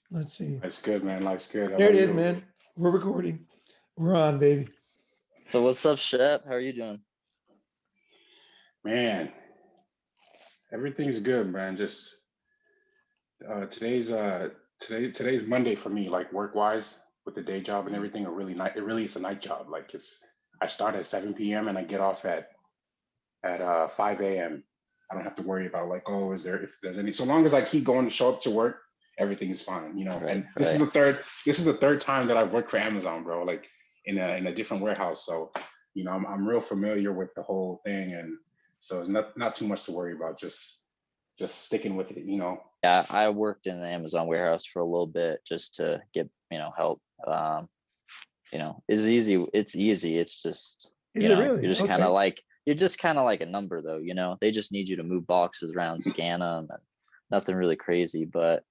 Let's see. Life's good, man. Life's good. How There it about is, you? man. We're recording. We're on, baby. So what's up, Shep? How are you doing? Man, everything's good, man. Just today's today's Monday for me, like work wise, with the day job and Mm. everything. It really is a night job. Like I start at 7 p.m. and I get off at 5 a.m. I don't have to worry about like, oh, is there if there's any. So long as I keep going to show up to work, everything's fine, you know. Right, And right. this is the third time that I've worked for Amazon, bro. Like in a different warehouse. So I'm real familiar with the whole thing, and so it's not too much to worry about. Just sticking with it, you know. Yeah, I worked in the Amazon warehouse for a little bit just to get, help. It's easy. It's easy. It's just, Is it really? Okay. you're just kind of like a number though, they just need you to move boxes around, scan them, and nothing really crazy. But,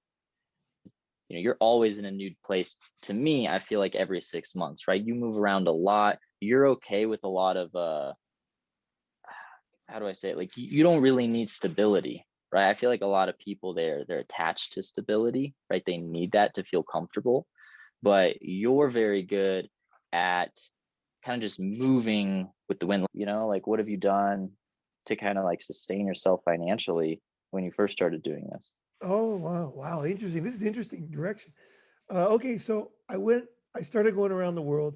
you're always in a new place. To me, I feel like every 6 months, right? You move around a lot. You're okay with a lot of, how do I say it? Like you don't really need stability, right? I feel like a lot of people they're attached to stability, right? They need that to feel comfortable. But you're very good at kind of just moving with the wind, like what have you done to kind of like sustain yourself financially when you first started doing this? Oh, wow. Wow. Interesting. This is interesting direction. Okay. So I started going around the world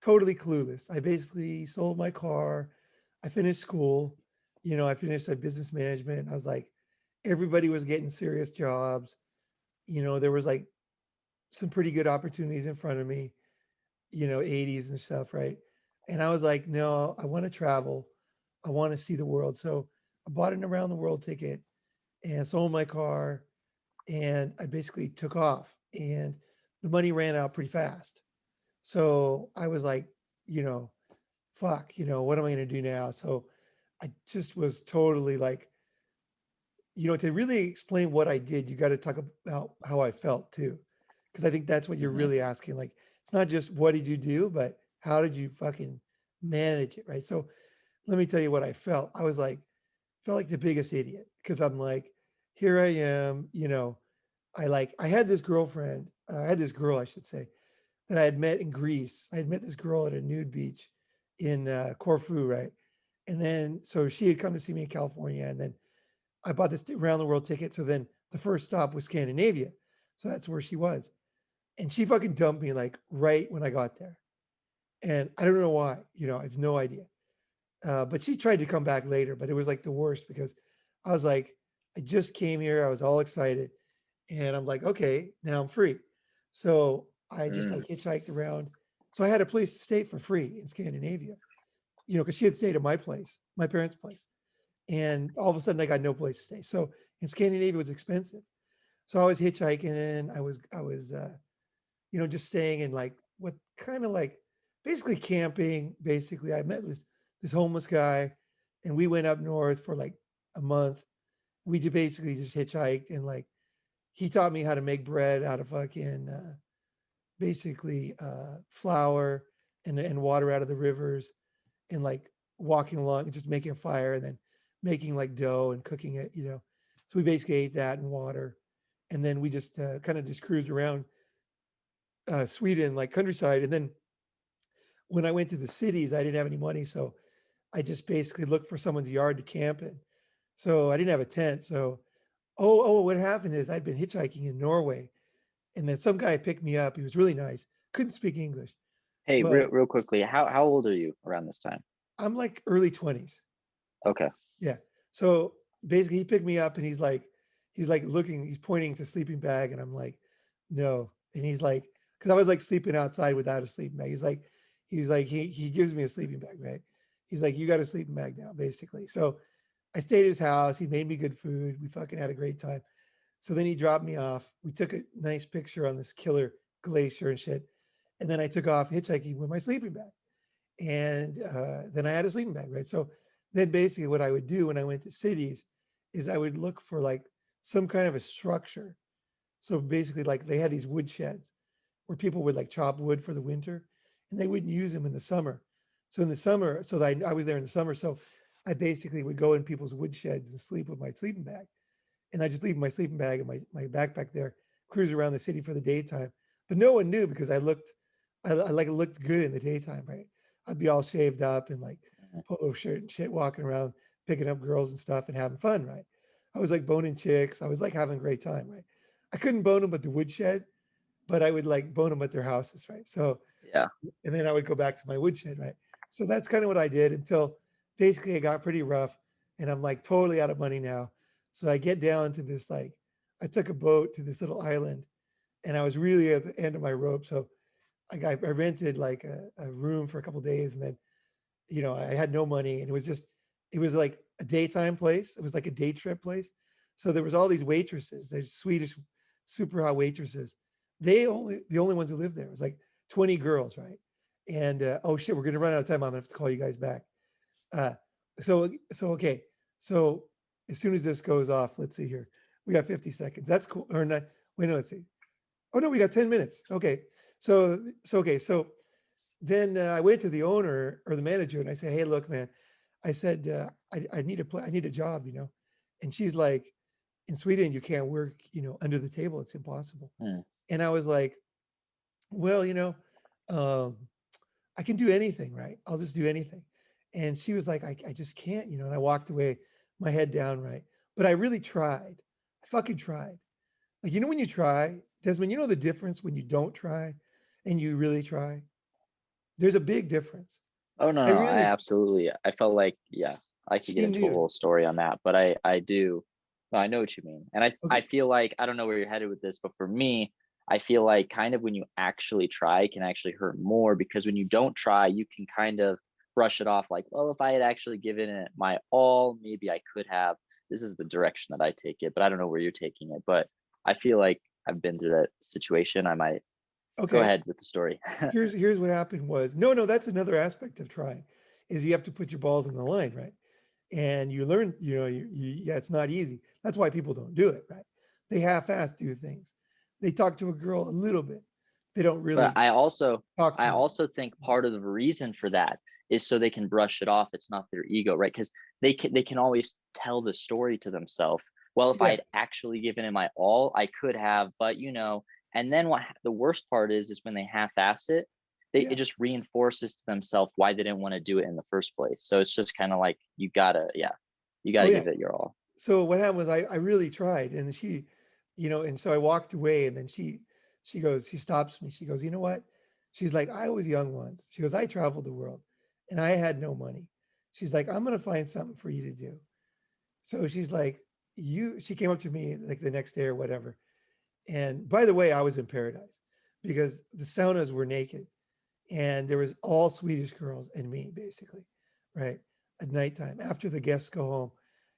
totally clueless. I basically sold my car. I finished school. I finished business management. I was like, everybody was getting serious jobs. There was like some pretty good opportunities in front of me, 80s and stuff, right? And I was like, no, I want to travel. I want to see the world. So I bought an around the world ticket and sold my car and I basically took off and the money ran out pretty fast. So I was like, you know, fuck, what am I going to do now? So I just was totally like, to really explain what I did, you got to talk about how I felt too. Cause I think that's what you're Hmm. really asking. Like, it's not just what did you do, but how did you fucking manage it? Right. So let me tell you what I felt. I was like, felt like the biggest idiot because I'm like, here I am, I had this girlfriend, I had this girl, I should say, that I had met in Greece. I had met this girl at a nude beach in Corfu, right? And then, so she had come to see me in California, and then I bought this round the world ticket. So then the first stop was Scandinavia. So that's where she was. And she fucking dumped me like right when I got there. And I don't know why, I have no idea. But she tried to come back later, but it was like the worst because I was like, I just came here. I was all excited. And I'm like, okay, now I'm free. So I just Mm. like hitchhiked around. So I had a place to stay for free in Scandinavia, because she had stayed at my place, my parents' place. And all of a sudden I got no place to stay. So in Scandinavia it was expensive. So I was hitchhiking and I was just staying in like what kind of like basically camping. Basically, I met this homeless guy, and we went up north for like a month. We just basically just hitchhiked and like he taught me how to make bread out of fucking basically flour and water out of the rivers and like walking along and just making a fire and then making like dough and cooking it. So we basically ate that and water, and then we just kind of just cruised around Sweden, like countryside. And then when I went to the cities, I didn't have any money, so I just basically looked for someone's yard to camp in. So I didn't have a tent. So what happened is I'd been hitchhiking in Norway, and then some guy picked me up. He was really nice. Couldn't speak English, Hey, but real quickly, how old are you around this time? I'm like early 20s. Okay. Yeah. So basically, he picked me up, and he's like looking, he's pointing to sleeping bag, and I'm like, no. And he's like, because I was like sleeping outside without a sleeping bag. He's like, he gives me a sleeping bag, right? He's like, you got a sleeping bag now, basically. So I stayed at his house. He made me good food. We fucking had a great time. So then he dropped me off. We took a nice picture on this killer glacier and shit. And then I took off hitchhiking with my sleeping bag. And then I had a sleeping bag, right? So then basically what I would do when I went to cities is I would look for like some kind of a structure. So basically, like they had these wood sheds where people would like chop wood for the winter and they wouldn't use them in the summer. So in the summer, so I was there in the summer. So I basically would go in people's wood sheds and sleep with my sleeping bag. And I just leave my sleeping bag and my backpack there cruise around the city for the daytime, but no one knew because I like looked good in the daytime, right? I'd be all shaved up and like Mhm. polo shirt and shit, walking around, picking up girls and stuff and having fun, right? I was like boning chicks. I was like having a great time, right? I couldn't bone them at the woodshed, but I would like bone them at their houses, right? So, Yeah. and then I would go back to my woodshed, right? So that's kind of what I did until basically it got pretty rough and I'm like totally out of money now. So I get down to this, like, I took a boat to this little island and I was really at the end of my rope. So I rented like a room for a couple days and then, I had no money and it was like a daytime place. It was like a day trip place. So there was all these waitresses, there's Swedish super hot waitresses. The only ones who lived there. It was like 20 girls, right? And oh shit, we're gonna run out of time. I'm gonna have to call you guys back. Uh, so okay. So as soon as this goes off, let's see here. We got 50 seconds. That's cool. Or not. Wait, no, let's see. Oh no, we got 10 minutes. Okay. So then I went to the owner or the manager and I said, "Hey, look, man," I said, I need I need a job, And she's like, "In Sweden, you can't work, under the table. It's impossible." Mm. And I was like, "Well, um, I can do anything, right? I'll just do anything." And she was like, I just can't, And I walked away, my head down, right? But I really tried. I fucking tried. Like, when you try, Desmond, the difference when you don't try and you really try? There's a big difference. Oh no, I no, I really, absolutely. I felt like, yeah, I could get she into a knew. whole story on that, but I do. No, I know what you mean, and I Okay. feel like I don't know where you're headed with this, but for me, I feel like kind of when you actually try, it can actually hurt more because when you don't try, you can kind of brush it off like, well, if I had actually given it my all, maybe I could have. This is the direction that I take it, but I don't know where you're taking it. But I feel like I've been through that situation. I might go Okay. ahead with the story. Here's what happened was no, that's another aspect of trying is you have to put your balls in the line, right? And you learn, yeah, it's not easy. That's why people don't do it, right? They half-ass do things. They talk to a girl a little bit. They don't But really I also talk I to her. also think part of the reason for that is so they can brush it off. It's not their ego, right? Because they can always tell the story to themselves. Well, if I Yeah, had actually given it my all, I could have, but and then the worst part is when they half-ass it, it yeah. just reinforces to themselves why they didn't want to do it in the first place. So it's just kind of like you Oh gotta yeah. give it your all. So what happened was I really tried and she, and so I walked away and then she stops me. She goes, "You know what?" She's like, "I was young once." She goes, "I traveled the world and I had no money." She's like, "I'm gonna find something for you to do." So she's like, she came up to me like the next day or whatever. And by the way, I was in paradise because the saunas were naked and there was all Swedish girls and me basically, right? At nighttime after the guests go home.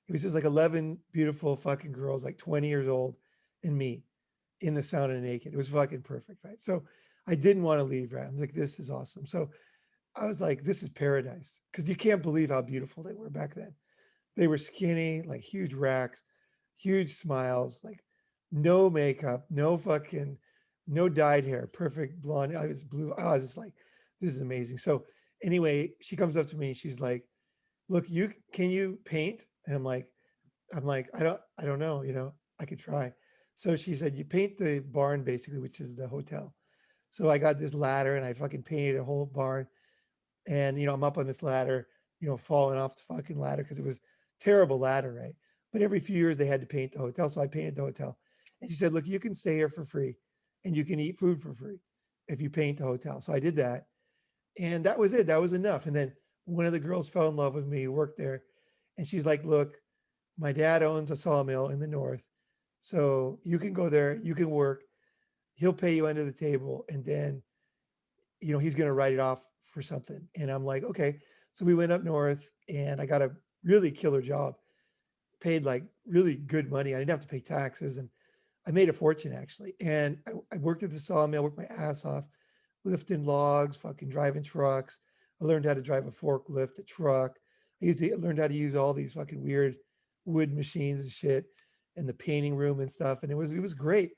It was just like 11 beautiful fucking girls, like 20 years old, and me in the sauna naked. It was fucking perfect, right? So I didn't want to leave, right? I'm like, this is awesome. So I was like, this is paradise because you can't believe how beautiful they were back then. They were skinny, like huge racks, huge smiles, like no makeup, no dyed hair, perfect blonde. I was blue. I was just like, this is amazing. So anyway, she comes up to me. She's like, "Look, can you paint?" And I'm like, I don't know. I could try. So she said, "You paint the barn basically, which is the hotel." So I got this ladder and I fucking painted a whole barn and I'm up on this ladder, falling off the fucking ladder because it was terrible ladder, right? But every few years they had to paint the hotel, so I painted the hotel. And she said, "Look, you can stay here for free, and you can eat food for free if you paint the hotel." So I did that, and that was it. That was enough. And then one of the girls fell in love with me, who worked there, and she's like, "Look, my dad owns a sawmill in the north, so you can go there, you can work. He'll pay you under the table, and then he's going to write it off for something." And I'm like, okay. So we went up north and I got a really killer job, paid like really good money. I didn't have to pay taxes and I made a fortune actually. And I worked at the sawmill, worked my ass off, lifting logs, fucking driving trucks. I learned how to drive a forklift, a truck. Learned how to use all these fucking weird wood machines and shit and the painting room and stuff. And it was great.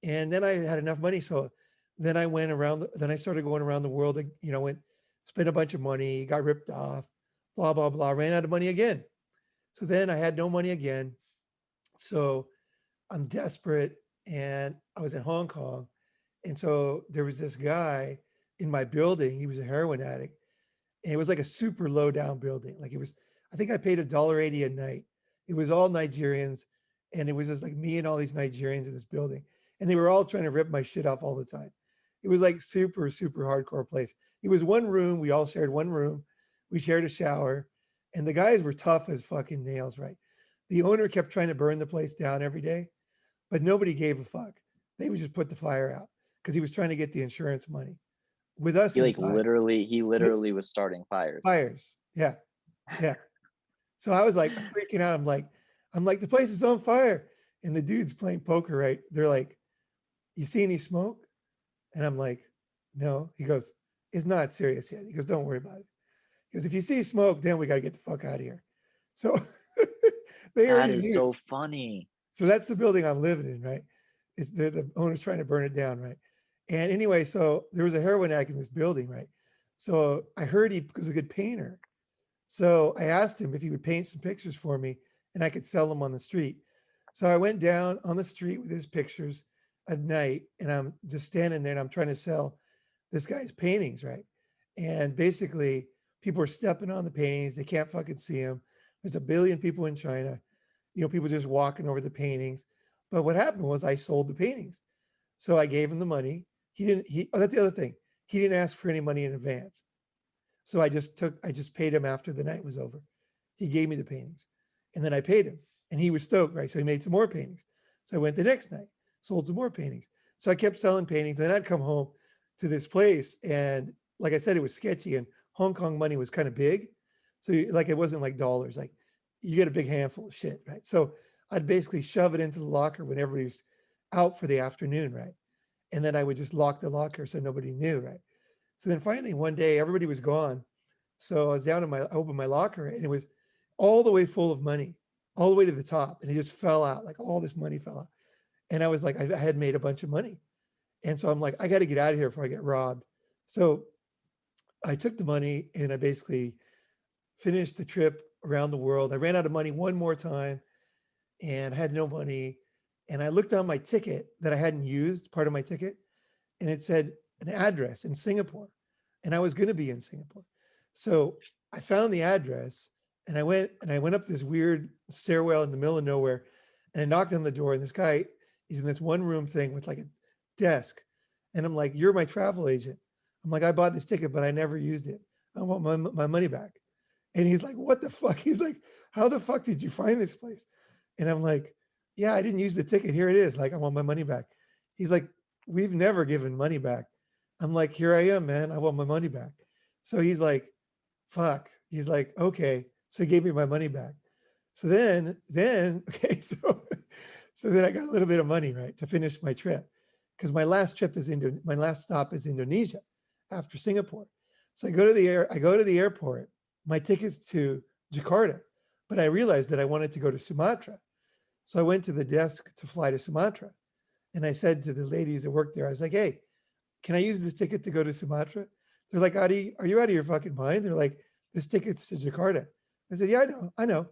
And then I had enough money. So then I went around, then I started going around the world, went, spent a bunch of money, got ripped off, blah, blah, blah, ran out of money again. So then I had no money again. So I'm desperate. and I was in Hong Kong. And so there was this guy in my building. He was a heroin addict, and it was like a super low down building. Like it was, I think I paid $1.80 a night. It was all Nigerians, and it was just like me and all these Nigerians in this building, and they were all trying to rip my shit off all the time. It was like super, super hardcore place. It was one room. We all shared one room. We shared a shower, and the guys were tough as fucking nails, right? The owner kept trying to burn the place down every day, but nobody gave a fuck. They would just put the fire out because he was trying to get the insurance money with us He like inside. he With literally was starting fires. fires. Yeah. Yeah. So I was like freaking out. I'm like, the place is on fire. And the dude's playing poker, right? They're like, you see any smoke? And I'm like, no. He goes, it's not serious yet. He goes, don't worry about it. Because if you see smoke, then we got to get the fuck out of here. So they That already is knew. so funny. So that's the building I'm living in, right? It's the owner's trying to burn it down, right? And anyway, so there was a heroin addict in this building, right? So I heard he was a good painter. So I asked him if he would paint some pictures for me and I could sell them on the street. So I went down on the street with his pictures at night, and I'm just standing there and I'm trying to sell this guy's paintings, right? And basically, people are stepping on the paintings. They can't fucking see them. There's a billion people in China, people just walking over the paintings. But what happened was I sold the paintings. So I gave him the money. Oh, that's the other thing. He didn't ask for any money in advance. So I just paid him after the night was over. He gave me the paintings, and then I paid him, and he was stoked, right? So he made some more paintings. So I went the next night, sold some more paintings. So I kept selling paintings. Then I'd come home to this place, and like I said, it was sketchy, and Hong Kong money was kind of big. So like, it wasn't like dollars. Like, you get a big handful of shit, right? So I'd basically shove it into the locker when everybody was out for the afternoon, right? And then I would just lock the locker so nobody knew, right? So then finally one day everybody was gone. So I was down I opened my locker, and it was all the way full of money, all the way to the top. And it just fell out, like all this money fell out. And I was like, I had made a bunch of money. And so I'm like, I got to get out of here before I get robbed. So I took the money and I basically finished the trip around the world. I ran out of money one more time and had no money. And I looked on my ticket that I hadn't used, part of my ticket, and it said an address in Singapore. And I was going to be in Singapore. So I found the address, and I went up this weird stairwell in the middle of nowhere, and I knocked on the door, and this guy, he's in this one room thing with like a desk. And I'm like, you're my travel agent. I'm like, I bought this ticket, but I never used it. I want my money back. And he's like, what the fuck? He's like, how the fuck did you find this place? And I'm like, yeah, I didn't use the ticket. Here it is. Like, I want my money back. He's like, we've never given money back. I'm like, here I am, man. I want my money back. So he's like, fuck. He's like, okay. So he gave me my money back. So then, okay, so then I got a little bit of money, right, to finish my trip. Because my last stop is Indonesia after Singapore. So I go to the airport, my ticket's to Jakarta, but I realized that I wanted to go to Sumatra. So I went to the desk to fly to Sumatra. And I said to the ladies that worked there, I was like, hey, can I use this ticket to go to Sumatra? They're like, Adi, are you out of your fucking mind? They're like, this ticket's to Jakarta. I said, yeah, I know.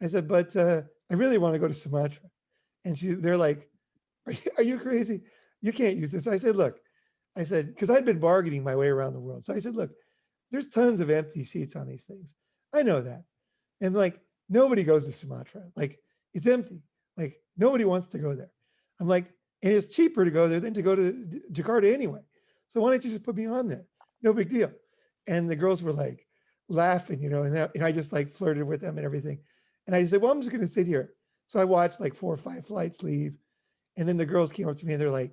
I said, but I really want to go to Sumatra. And they're like, are you crazy? You can't use this. I said, look, because I'd been bargaining my way around the world. So I said, look, there's tons of empty seats on these things. I know that. And like, nobody goes to Sumatra. Like, it's empty. Like, nobody wants to go there. I'm like, and it's cheaper to go there than to go to Jakarta anyway. So why don't you just put me on there? No big deal. And the girls were like laughing, and I just like flirted with them and everything. And I said, well, I'm just going to sit here. So I watched like 4 or 5 flights leave. And then the girls came up to me and they're like,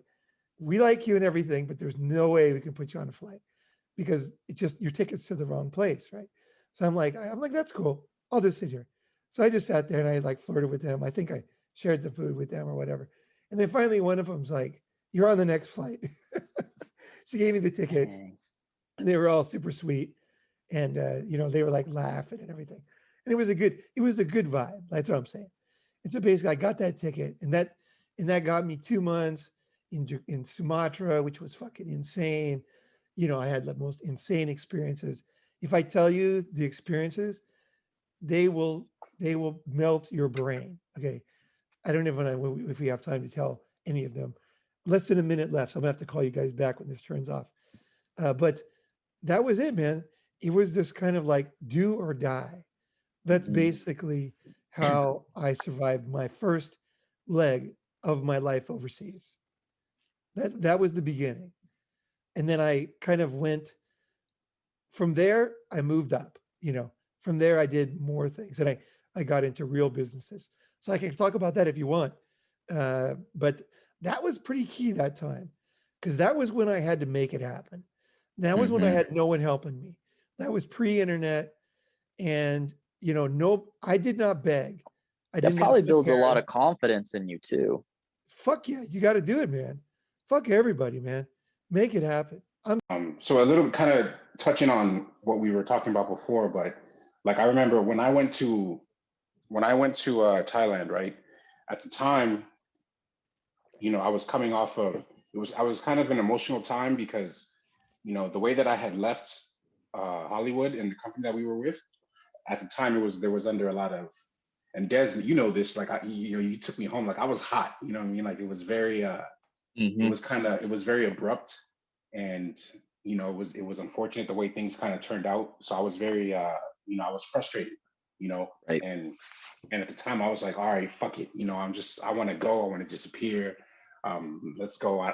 we like you and everything, but there's no way we can put you on a flight because it's just your ticket's to the wrong place, right? So I'm like, that's cool. I'll just sit here. So I just sat there and I like flirted with them. I think I shared some food with them or whatever. And then finally one of them's like, you're on the next flight. She gave me the ticket. Dang. And they were all super sweet. And they were like laughing and everything. And it was a good vibe. That's what I'm saying. And so basically I got that ticket, and that got me 2 months in Sumatra, which was fucking insane. I had the most insane experiences. If I tell you the experiences, they will melt your brain. Okay. I don't even know if we have time to tell any of them. Less than a minute left, so I'm gonna have to call you guys back when this turns off. But that was it, man. It was this kind of like do or die. That's basically how I survived my first leg of my life overseas. That was the beginning. And then I kind of went from there, I moved up, from there I did more things, and I got into real businesses. So I can talk about that if you want. But that was pretty key that time, because that was when I had to make it happen. That was when I had no one helping me. That was pre-internet, and no, I did not beg. I That didn't probably ask my builds a lot of parents. confidence in you too. Fuck yeah, you got to do it, man. Fuck everybody, man. Make it happen. So a little kind of touching on what we were talking about before, but like I remember when I went to Thailand, right? At the time, I was coming off of I was kind of an emotional time because the way that I had left Hollywood and the company that we were with at the time, there was under a lot of, and Des, this, like you took me home, like I was hot, you know what I mean? Like it was very it was very abrupt, and it was unfortunate the way things kind of turned out. So I was very I was frustrated, Right. and at the time I was like, all right, fuck it, I want to go, I want to disappear. Let's go.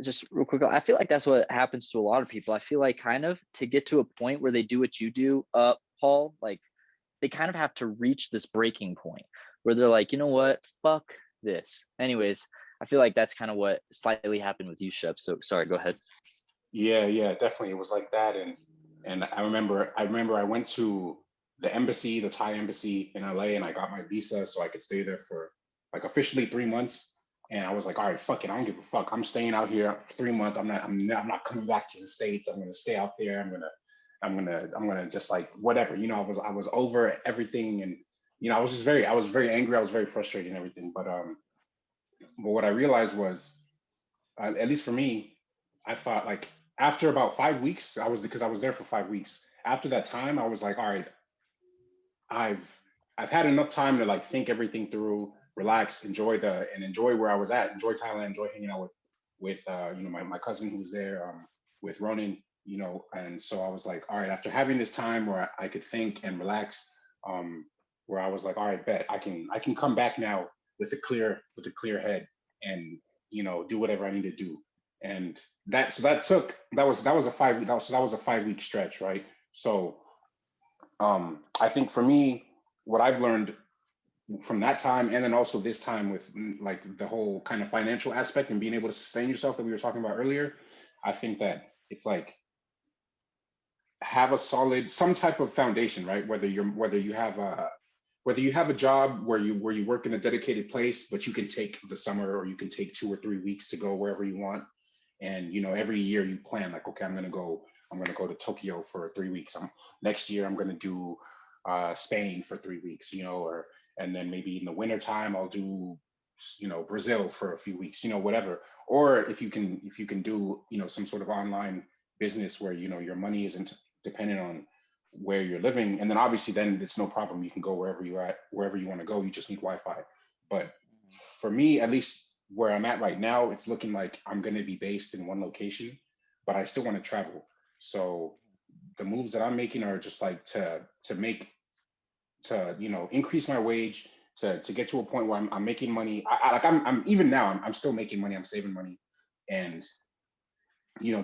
Just real quick, I feel like that's what happens to a lot of people. I feel like kind of to get to a point where they do what you do, Paul, like they kind of have to reach this breaking point where they're like, you know what, fuck this. Anyways, I feel like that's kind of what slightly happened with you, Shep. So sorry, go ahead. Yeah, definitely. It was like that. And I remember I went to the embassy, the Thai embassy in LA, and I got my visa so I could stay there for like officially 3 months. And I was like, all right, fuck it. I don't give a fuck. I'm staying out here for 3 months. I'm not coming back to the States. I'm gonna stay out there. I'm gonna just like whatever. I was over everything, and I was very angry. I was very frustrated and everything. But what I realized was, at least for me, I thought like after about 5 weeks, because I was there for 5 weeks. After that time, I was like, all right, I've had enough time to like think everything through, relax, enjoy where I was at, enjoy Thailand, enjoy hanging out with my cousin who was there, with Ronin, and so I was like, all right, after having this time where I could think and relax, where I was like, all right, bet I can come back now with a clear head and do whatever I need to do. And that was a 5 week stretch, right? So I think for me, what I've learned from that time, and then also this time with like the whole kind of financial aspect and being able to sustain yourself that we were talking about earlier, I think that it's like have some type of foundation, right? Whether you have a job where you work in a dedicated place, but you can take the summer, or you can take 2 or 3 weeks to go wherever you want. And every year you plan like, okay, I'm gonna go to Tokyo for 3 weeks. Next year I'm gonna do Spain for 3 weeks, and then maybe in the winter time I'll do Brazil for a few weeks, whatever. Or if you can do some sort of online business where your money isn't dependent on where you're living, and then obviously then it's no problem, you can go wherever you're at, wherever you want to go, you just need Wi-Fi. But for me, at least where I'm at right now, it's looking like I'm going to be based in one location, but I still want to travel. So the moves that I'm making are just like to increase my wage, to get to a point where I'm making money. I'm even now I'm still making money. I'm saving money, and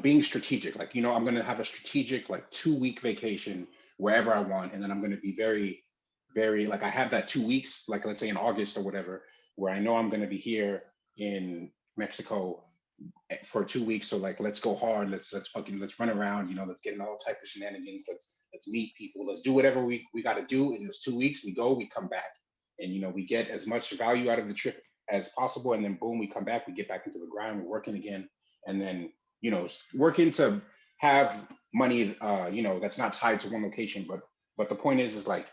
being strategic. Like I'm going to have a strategic like 2-week vacation wherever I want, and then I'm going to be very, very like I have that 2 weeks, like let's say in August or whatever, where I know I'm going to be here in Mexico for 2 weeks. So like, let's go hard. Let's run around. Let's get in all type of shenanigans. Let's meet people. Let's do whatever we got to do in those 2 weeks. We go, we come back, and we get as much value out of the trip as possible. And then boom, we come back. We get back into the grind. We're working again, and then working to have money. That's not tied to one location. But the point is like,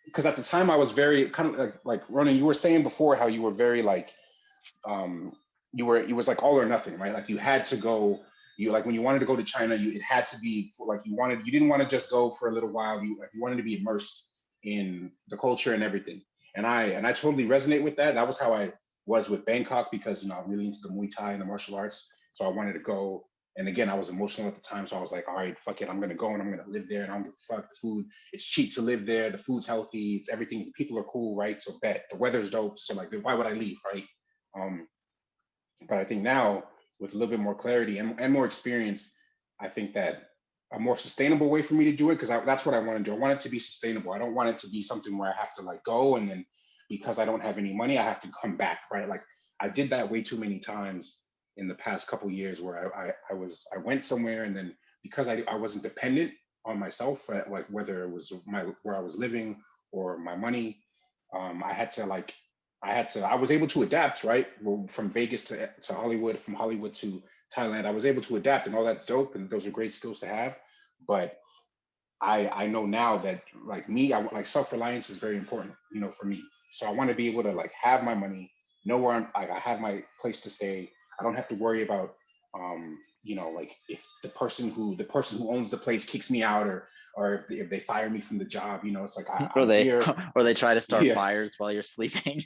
because at the time I was very kind of like Ronin, you were saying before how you were very like. It was like all or nothing, right? Like you had to go. You like when you wanted to go to China, it had to be like you didn't want to just go for a little while. You wanted to be immersed in the culture and everything. And I totally resonate with that. That was how I was with Bangkok because, you know, I'm really into the Muay Thai and the martial arts. So I wanted to go. And again, I was emotional at the time. So I was like, all right, fuck it. I'm going to go and I'm going to live there. And I don't give a fuck. The food, it's cheap to live there. The food's healthy. It's everything. The people are cool, right? So bet. The weather's dope. So like, why would I leave, right? But I think now with a little bit more clarity and more experience, I think that a more sustainable way for me to do it, because that's what I want to do. I want it to be sustainable. I don't want it to be something where I have to like go and then because I don't have any money, I have to come back, right? Like I did that way too many times in the past couple of years where I went somewhere and then because I wasn't dependent on myself, like whether it was where I was living or my money, I was able to adapt, right? From Vegas to Hollywood, from Hollywood to Thailand. I was able to adapt and all that's dope. And those are great skills to have. But I know now that like me, like self-reliance is very important, you know, for me. So I want to be able to like have my money, know where I have my place to stay. I don't have to worry about, you know, like if the person who owns the place kicks me out or if they fire me from the job, you know, it's like I'm here. Or they try to start fires while you're sleeping.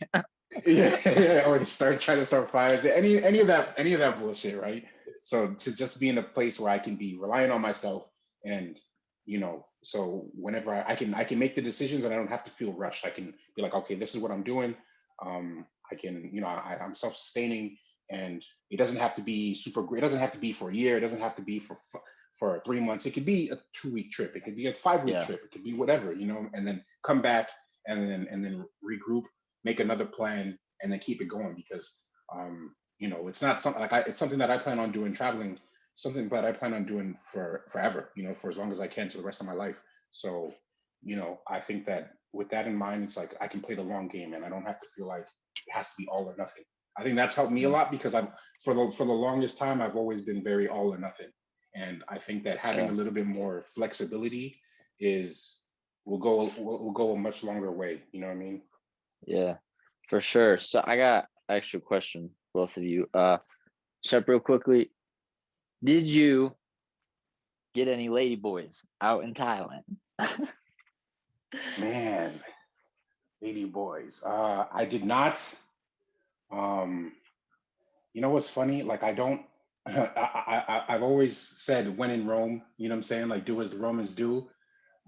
yeah, or they trying to start fires. Any of that bullshit, right? So to just be in a place where I can be relying on myself and, you know, so whenever I can make the decisions and I don't have to feel rushed. I can be like, okay, this is what I'm doing. I can, you know, I'm self-sustaining and it doesn't have to be super great. It doesn't have to be for a year. It doesn't have to be for 3 months. It could be a 2-week trip. It could be a 5-week trip. It could be whatever, you know, and then come back and then regroup, make another plan and then keep it going because, you know, it's not something like it's something that I plan on doing traveling, something that I plan on doing for forever, you know, for as long as I can to the rest of my life. So, you know, I think that with that in mind, it's like I can play the long game and I don't have to feel like it has to be all or nothing. I think that's helped me a lot because for the longest time, I've always been very all or nothing. And I think that having a little bit more flexibility will go a much longer way. You know what I mean? Yeah, for sure. So I got an extra question, both of you. Shep, real quickly, did you get any lady boys out in Thailand? Man, lady boys. I did not. You know what's funny? Like I don't. I've always said when in Rome. You know what I'm saying? Like do as the Romans do.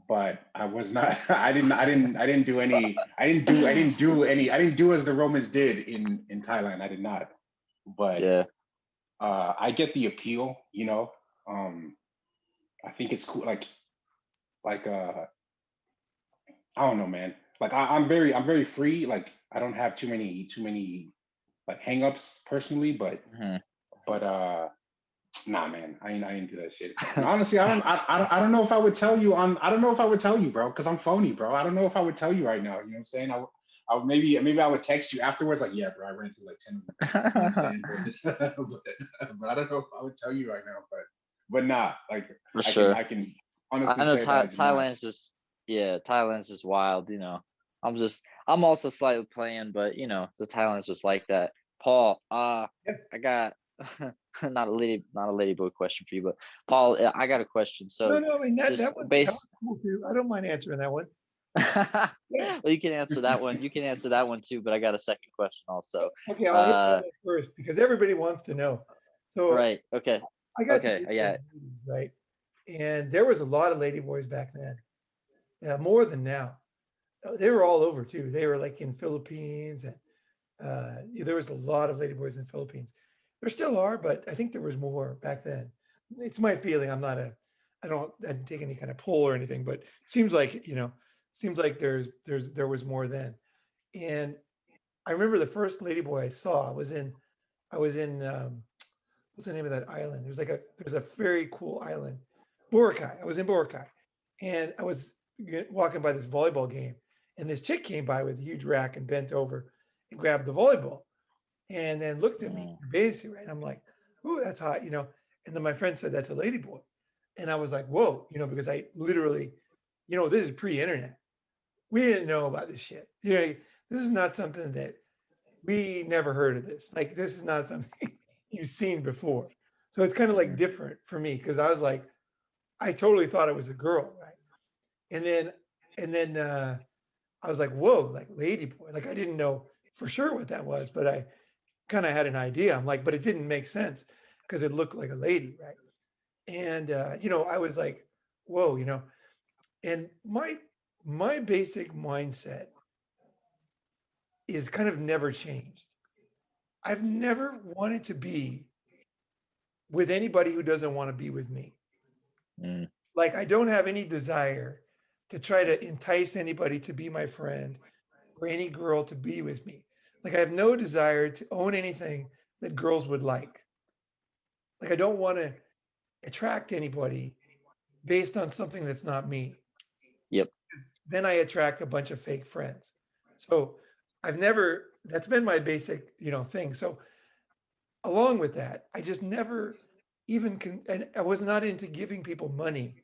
But I was not. I didn't do any. I didn't do as the Romans did in Thailand. I did not. But Yeah. I get the appeal. You know. I think it's cool. Like I don't know, man. Like I'm very free. Like I don't have too many like hangups personally, but nah, man, I didn't do that shit. And honestly, I don't know if I would tell you I don't know if I would tell you, bro, because I'm phony, bro. I don't know if I would tell you right now. You know what I'm saying? I maybe I would text you afterwards, like, yeah, bro, I ran through like 10 of them. You know what I'm saying? But I don't know if I would tell you right now, but nah, like For sure. I can honestly I know say that Thailand's just wild, you know. I'm also slightly playing, but you know, the Thailand's just like that. Paul, I got not a ladyboy question for you, but Paul, I got a question. So No, I mean that one's cool too. I don't mind answering that one. Well, you can answer that one. You can answer that one too, but I got a second question also. Okay, I'll hit that one first because everybody wants to know. So right, okay. I got yeah. right. And there was a lot of ladyboys back then, more than now. They were all over too. They were like in Philippines and there was a lot of ladyboys in Philippines. There still are, but I think there was more back then. It's my feeling. I didn't take any kind of poll or anything, but seems like, there was more then. And I remember the first ladyboy I saw I was in what's the name of that island? There's a very cool island, Boracay. I was in Boracay and I was walking by this volleyball game and this chick came by with a huge rack and bent over and grabbed the volleyball and then looked at me basically, right? I'm like, "Ooh, that's hot," you know. And then my friend said, "That's a ladyboy," and I was like, "Whoa," you know, because I literally, you know, this is pre-internet. We didn't know about this shit. You know, this is not something that we never heard of this. Like, this is not something you've seen before. So it's kind of like different for me because I was like, I totally thought it was a girl, right? And then I was like, whoa, like ladyboy. Like I didn't know for sure what that was, but kind of had an idea. I'm like, but it didn't make sense because it looked like a lady, right? And I was like, whoa, and my basic mindset is kind of never changed. I've never wanted to be with anybody who doesn't want to be with me. Mm, Like, I don't have any desire to try to entice anybody to be my friend or any girl to be with me. Like, I have no desire to own anything that girls would like. Like, I don't want to attract anybody based on something that's not me. yep. Then I attract a bunch of fake friends. So that's been my basic, thing. So along with that, I just never and I was not into giving people money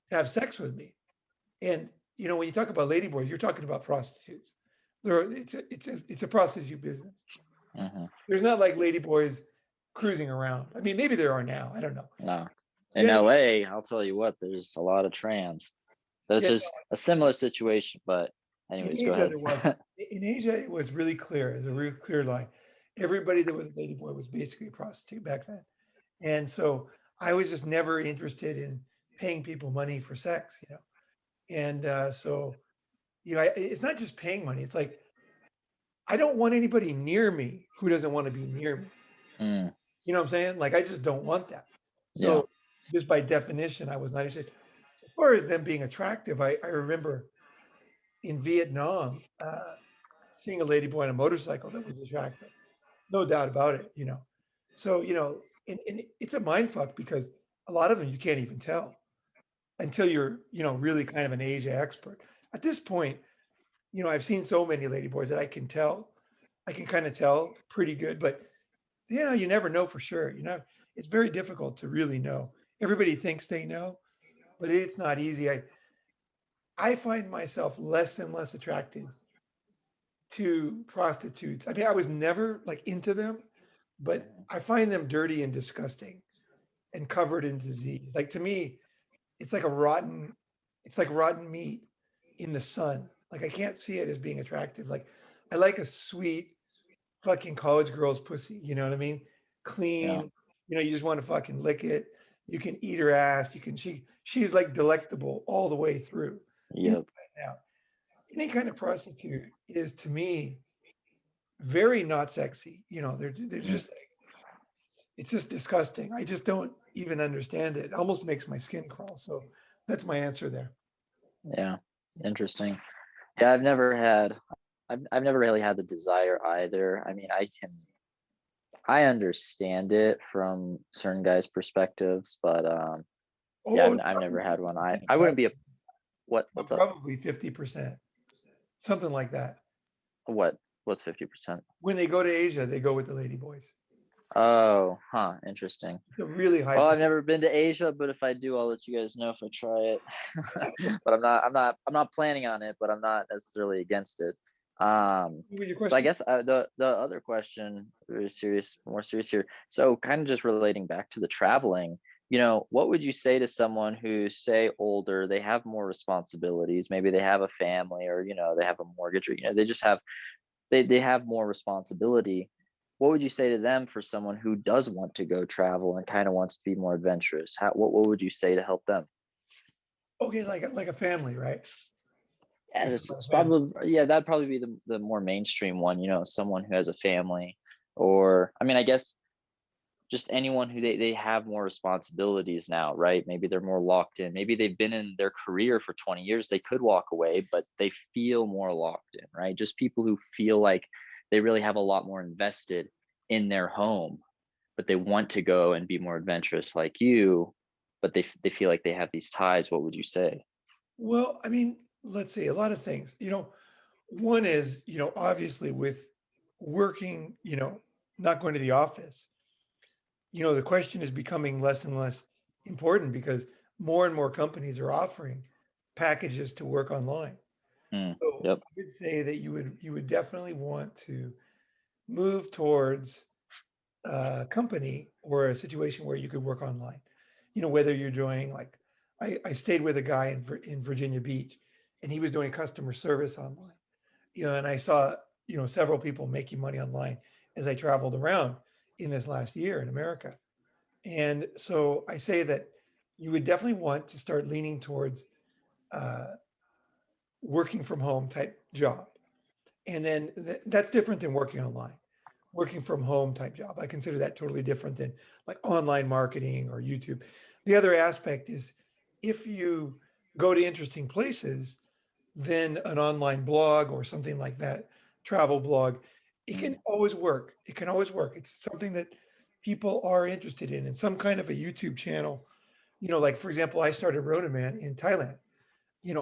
to have sex with me. And when you talk about ladyboys, you're talking about prostitutes. It's a prostitute business. Hmm. There's not like ladyboys cruising around. I mean, maybe there are now. I don't know. No. In Yeah, LA, I'll tell you what, there's a lot of trans. That's yeah. just a similar situation, but In anyways, go Asia, there was ahead. in Asia, it was really clear. It was a really clear line. Everybody that was a ladyboy was basically a prostitute back then. And so I was just never interested in paying people money for sex. And so, it's not just paying money. It's like, I don't want anybody near me who doesn't want to be near me. Mm, You know what I'm saying? Like, I just don't want that. yeah. So just by definition, I was not interested. As far as them being attractive, I remember in Vietnam, seeing a ladyboy on a motorcycle that was attractive. No doubt about it. So, and it's a mind fuck because a lot of them you can't even tell until you're, really kind of an Asia expert. At this point, I've seen so many ladyboys that I can tell. I can kind of tell pretty good, but you never know for sure. It's very difficult to really know. Everybody thinks they know, but it's not easy. I find myself less and less attracted to prostitutes. I mean, I was never like into them, but I find them dirty and disgusting and covered in disease. Like, to me, it's like it's like rotten meat in the sun. Like, I can't see it as being attractive. Like, I like a sweet fucking college girl's pussy. You know what I mean? Yeah. Clean. You just want to fucking lick it. You can eat her ass. She's like delectable all the way through. Inside Yep. and out. Any kind of prostitute is, to me, very not sexy. They're Mm, just like, it's just disgusting. I just don't even understand it. It almost makes my skin crawl. So that's my answer there. yeah. Interesting. Yeah, I've never really had the desire either. I mean, I understand it from certain guys' perspectives, but yeah, Oh, I've never probably had one. I wouldn't be a what's up? probably 50%, something like that. What's 50%? When they go to Asia, they go with the lady boys. Oh, huh, interesting. It's a really high Well, I've percentage. never been to Asia, but if I do, I'll let you guys know if I try it. But I'm not planning on it, but I'm not necessarily against it. What was your So I question? guess the other question, more serious here. So kind of just relating back to the traveling, what would you say to someone who's, say, older, they have more responsibilities, maybe they have a family, or they have a mortgage, or they just have they have more responsibility. What would you say to them for someone who does want to go travel and kind of wants to be more adventurous? What would you say to help them? Okay, like a family, right? Yeah, You're talking it's about a family. probably, yeah, that'd probably be the more mainstream one, someone who has a family, or I mean, I guess just anyone who they have more responsibilities now, right? Maybe they're more locked in. Maybe they've been in their career for 20 years. They could walk away, but they feel more locked in, right? Just people who feel like they really have a lot more invested in their home, but they want to go and be more adventurous like you, but they feel like they have these ties. What would you say? Well, I mean, let's see, a lot of things. One is, obviously with working, not going to the office, the question is becoming less and less important because more and more companies are offering packages to work online. Mm, So yep. I would say that you would definitely want to move towards a company or a situation where you could work online. Whether you're doing like, I stayed with a guy in Virginia Beach, and he was doing customer service online. And I saw several people making money online, as I traveled around in this last year in America. And so I say that you would definitely want to start leaning towards uh, working from home type job. And then that's different than working online. Working from home type job, I consider that totally different than like online marketing or YouTube. The other aspect is if you go to interesting places, then an online blog or something like that, travel blog, it can always work. It can always work. It's something that people are interested in, and some kind of a YouTube channel. Like for example, I started Ronin Man in Thailand.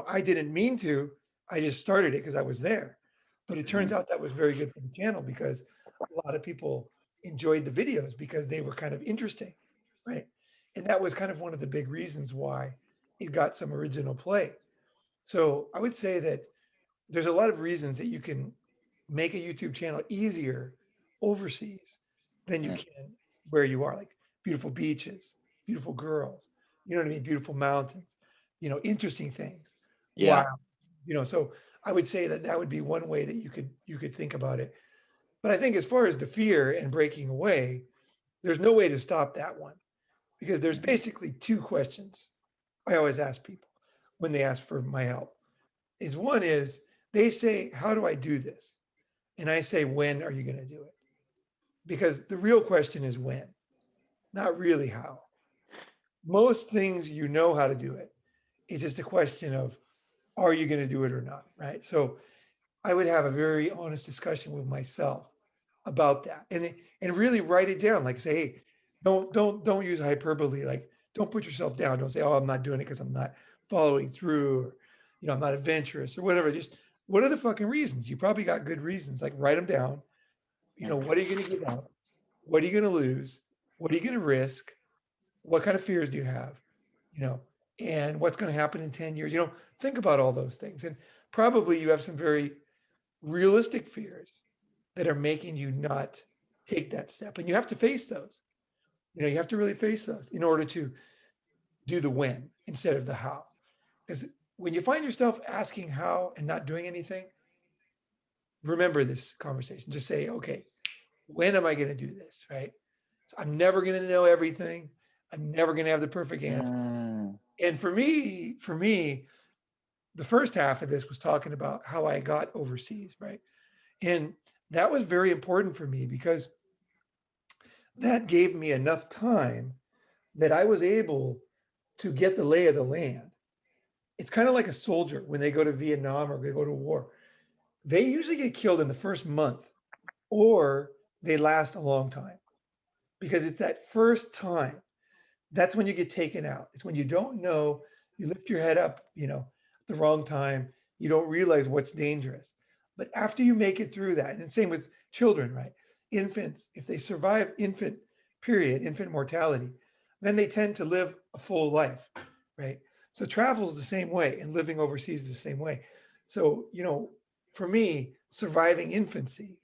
I didn't mean to. I just started it because I was there. But it turns out that was very good for the channel because a lot of people enjoyed the videos because they were kind of interesting, right? And that was kind of one of the big reasons why it got some original play. So I would say that there's a lot of reasons that you can make a YouTube channel easier overseas than you Mm. can where you are, like beautiful beaches, beautiful girls, you know what I mean? Beautiful mountains, interesting things. Yeah. Wow. So I would say that that would be one way that you could think about it. But I think as far as the fear and breaking away, there's no way to stop that one because there's basically two questions I always ask people when they ask for my help. Is one is they say, "How do I do this?" And I say, "When are you going to do it?" Because the real question is when, not really how. Most things you know how to do it. It's just a question of are you going to do it or not, right? So I would have a very honest discussion with myself about that, and really write it down. Like say, hey, don't use hyperbole. Like don't put yourself down. Don't say, oh, I'm not doing it because I'm not following through, or I'm not adventurous or whatever. Just what are the fucking reasons? You probably got good reasons. Like write them down. What are you going to give up? What are you going to lose? What are you going to risk? What kind of fears do you have? You know, and what's going to happen in 10 years? Think about all those things. And probably you have some very realistic fears that are making you not take that step. And you have to face those. You have to really face those in order to do the when instead of the how. Because when you find yourself asking how and not doing anything, remember this conversation. Just say, okay, when am I going to do this? Right. So I'm never going to know everything. I'm never going to have the perfect answer. Mm. And for me, the first half of this was talking about how I got overseas, right? And that was very important for me because that gave me enough time that I was able to get the lay of the land. It's kind of like a soldier when they go to Vietnam or they go to war. They usually get killed in the first month or they last a long time because it's that first time. That's when you get taken out. It's when you don't know, you lift your head up, at the wrong time. You don't realize what's dangerous. But after you make it through that, and same with children, right? Infants, if they survive infant mortality, then they tend to live a full life, right? So travel is the same way, and living overseas is the same way. So, for me, surviving infancy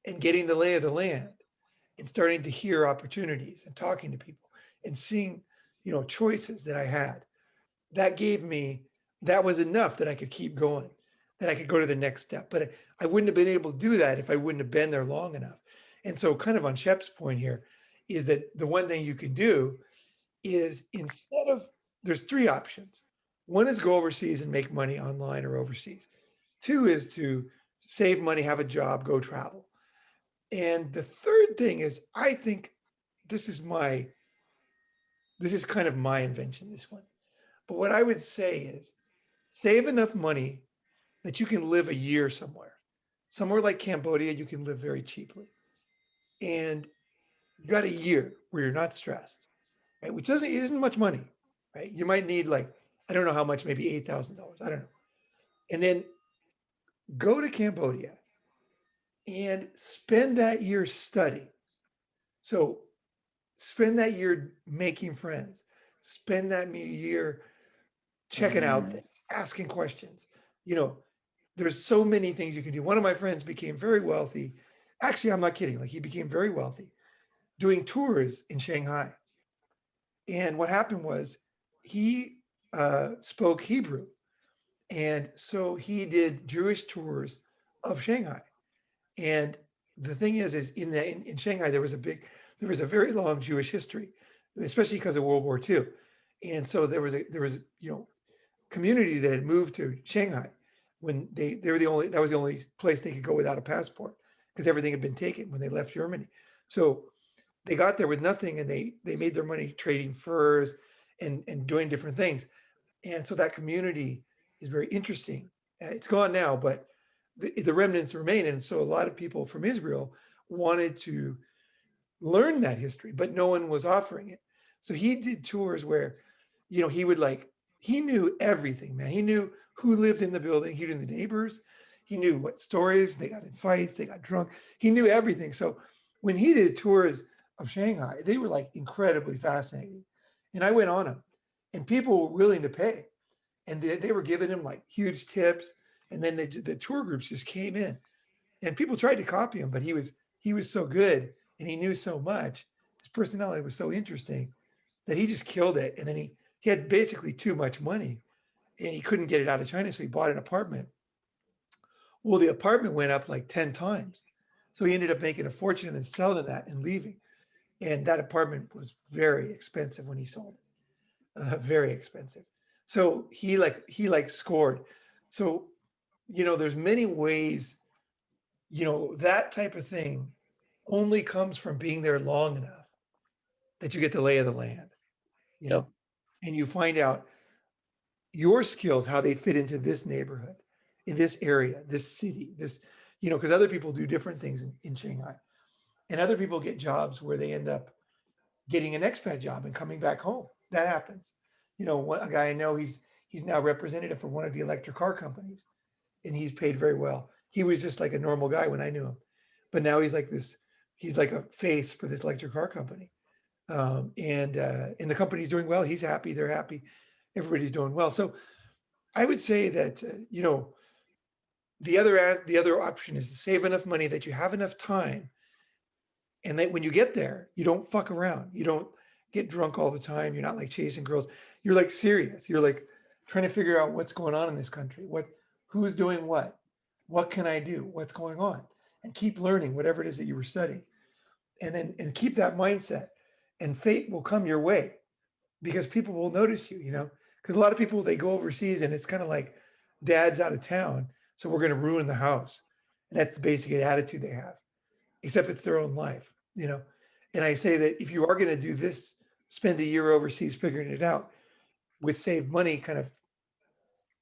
and getting the lay of the land and starting to hear opportunities and talking to people and seeing, choices that I had, that was enough that I could keep going, that I could go to the next step. But I wouldn't have been able to do that if I wouldn't have been there long enough. And so, kind of on Shep's point here, is that the one thing you can do is there's three options. One is go overseas and make money online or overseas. Two is to save money, have a job, go travel. And the third thing is, I think this is kind of my invention, this one. But what I would say is save enough money that you can live a year somewhere. Somewhere like Cambodia, you can live very cheaply. And you got a year where you're not stressed, right? Which isn't much money, right? You might need like, I don't know how much, maybe $8,000. I don't know. And then go to Cambodia and spend that year studying. So spend that year making friends. Spend that year checking out Mm. things, asking questions. There's so many things you can do. One of my friends became very wealthy. Actually, I'm not kidding. Like he became very wealthy doing tours in Shanghai. And what happened was he spoke Hebrew. And so he did Jewish tours of Shanghai. And the thing is in Shanghai, there was a very long Jewish history, especially because of World War II. And so there was community that had moved to Shanghai when they were that was the only place they could go without a passport because everything had been taken when they left Germany. So they got there with nothing, and they made their money trading furs and doing different things. And so that community is very interesting. It's gone now, but the remnants remain. And so a lot of people from Israel wanted to learn that history, but no one was offering it. So he did tours where, he knew everything, man. He knew who lived in the building. He knew the neighbors. He knew what stories they got in fights, they got drunk. He knew everything. So when he did tours of Shanghai, they were like incredibly fascinating. And I went on them, and people were willing to pay. And they were giving him like huge tips. And then the tour groups just came in, and people tried to copy him, but he was so good, and he knew so much. His personality was so interesting that he just killed it. And then he had basically too much money, and he couldn't get it out of China. So he bought an apartment. Well, the apartment went up like 10 times. So he ended up making a fortune and then selling that and leaving. And that apartment was very expensive when he sold it, very expensive. So he scored. So, there's many ways, that type of thing only comes from being there long enough that you get the lay of the land, Yep. and you find out your skills, how they fit into this neighborhood, in this area, this city, because other people do different things in Shanghai, and other people get jobs where they end up getting an expat job and coming back home. That happens. A guy I know, he's now representative for one of the electric car companies, and he's paid very well. He was just like a normal guy when I knew him, but now he's like this. He's like a face for this electric car company, and the company's doing well. He's happy. They're happy. Everybody's doing well. So I would say that the other option is to save enough money that you have enough time, and that when you get there, you don't fuck around. You don't get drunk all the time. You're not like chasing girls. You're like serious. You're like trying to figure out what's going on in this country. Who's doing what can I do? What's going on? And keep learning whatever it is that you were studying. And keep that mindset, and fate will come your way because people will notice you, because a lot of people, they go overseas and it's kind of like dad's out of town, so we're going to ruin the house. And that's the basic attitude they have, except it's their own life, And I say that if you are going to do this, spend a year overseas figuring it out with saved money, kind of,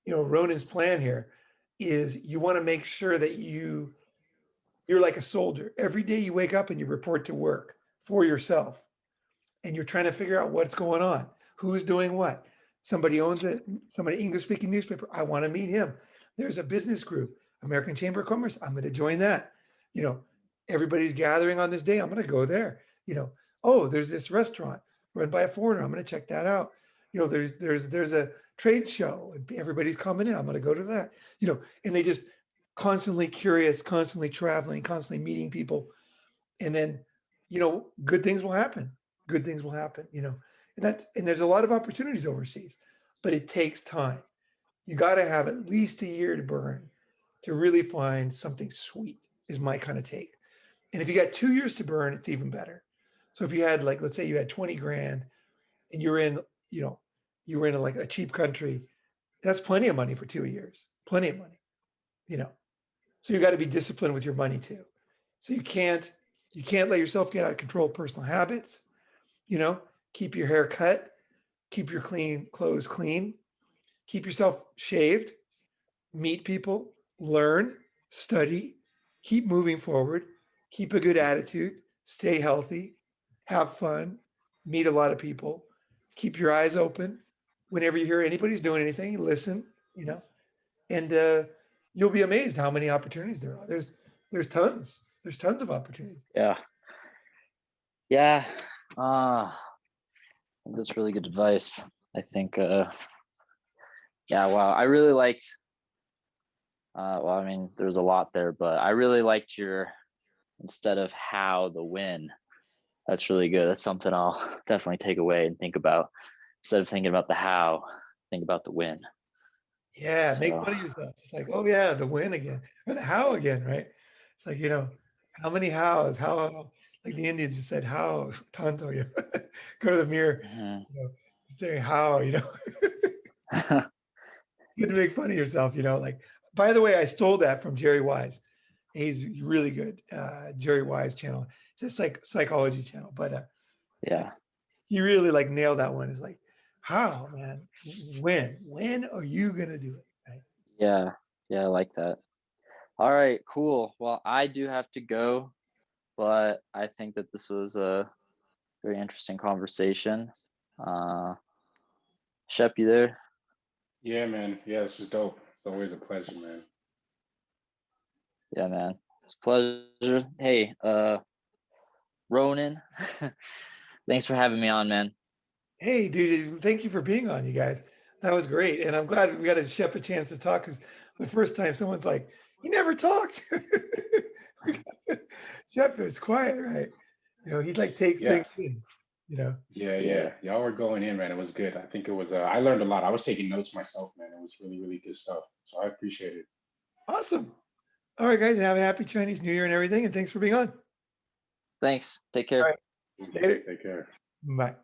Ronin's plan here is you want to make sure that you're like a soldier. Every day you wake up and you report to work for yourself, and you're trying to figure out what's going on, who's doing what. Somebody owns it, somebody English speaking newspaper. I want to meet him. There's a business group, American Chamber of Commerce. I'm going to join that. Everybody's gathering on this day. I'm going to go there. Oh, there's this restaurant run by a foreigner. I'm going to check that out. There's a trade show and everybody's coming in. I'm going to go to that. And they just constantly curious, constantly traveling, constantly meeting people, and then good things will happen. Good things will happen. And there's a lot of opportunities overseas, but it takes time. You got to have at least a year to burn to really find something sweet, is my kind of take. And if you got 2 years to burn, it's even better. So if you had, like, let's say you had 20 grand and you were in like a cheap country, that's plenty of money for 2 years, plenty of money, so you got to be disciplined with your money too. So you can't let yourself get out of control of personal habits, keep your hair cut, keep your clothes clean, keep yourself shaved, meet people, learn, study, keep moving forward, keep a good attitude, stay healthy, have fun, meet a lot of people, keep your eyes open. Whenever you hear anybody's doing anything, listen, and you'll be amazed how many opportunities there are. There's tons of opportunities. Yeah. That's really good advice. I think, wow, I really liked, there's a lot there, but I really liked your, instead of how, the win. That's really good. That's something I'll definitely take away and think about. Instead of thinking about the how, think about the win. Yeah, make fun of yourself. It's like, oh yeah, the win again, or the how again, right? It's like, How many hows? How, like the Indians just said, how tonto, you know? Go to the mirror, Mhm. you know, say how, you know. Good to make fun of yourself, you know. Like, by the way, I stole that from Jerry Wise. He's really good. Jerry Wise channel. It's a psychology channel, but Yeah. he really like nailed that one. It's like, how, man? When are you gonna do it? Right? Yeah. Yeah. I like that. All right. Cool. Well, I do have to go, but I think that this was a very interesting conversation. Shep, you there? Yeah, man. Yeah, this was dope. It's always a pleasure, man. Yeah, man. It's a pleasure. Hey, Ronin, thanks for having me on, man. Hey, dude, thank you for being on, you guys. That was great. And I'm glad we got to Shep a chance to talk because the first time someone's like, you never talked. Shep is quiet, right? You know, he like takes Yeah. things in, you know. Yeah, Yeah. yeah. Y'all were going in, man. It was good. I think it was I learned a lot. I was taking notes myself, man. It was really, really good stuff. So I appreciate it. Awesome. All right, guys, have a happy Chinese New Year and everything. And thanks for being on. Thanks. Take All care. right, later. Take care. Bye.